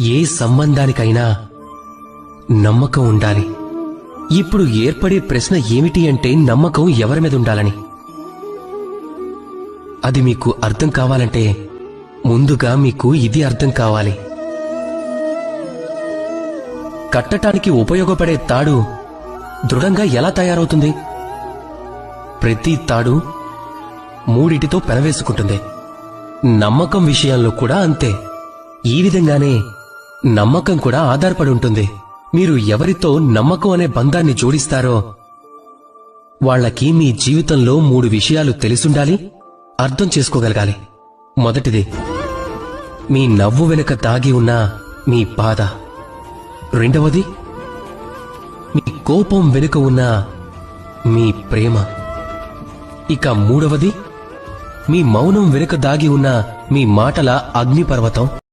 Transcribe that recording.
ఏ సంబంధానికైనా నమ్మకం ఉండాలి. ఇప్పుడు ఏర్పడే ప్రశ్న ఏమిటి అంటే నమ్మకం ఎవరి మీద ఉండాలని. అది మీకు అర్థం కావాలంటే ముందుగా మీకు ఇది అర్థం కావాలి. కట్టటానికి ఉపయోగపడే తాడు దృఢంగా ఎలా తయారవుతుంది? ప్రతి తాడు మూడిటితో పెనవేసుకుంటుంది. నమ్మకం విషయంలో కూడా అంతే. ఈ విధంగానే నమ్మకం కూడా ఆధారపడి ఉంటుంది. మీరు ఎవరితో నమ్మకం అనే బంధాన్ని జోడిస్తారో వాళ్లకి మీ జీవితంలో 3 విషయాలు తెలిసుండాలి, అర్థం చేసుకోగలగాలి. మొదటిది, మీ నవ్వు వెనుక దాగి ఉన్న మీ బాధ. రెండవది, మీ కోపం వెనుక ఉన్న మీ ప్రేమ. ఇక మూడవది, మీ మౌనం వెనుక దాగి ఉన్న మీ మాటల అగ్నిపర్వతం.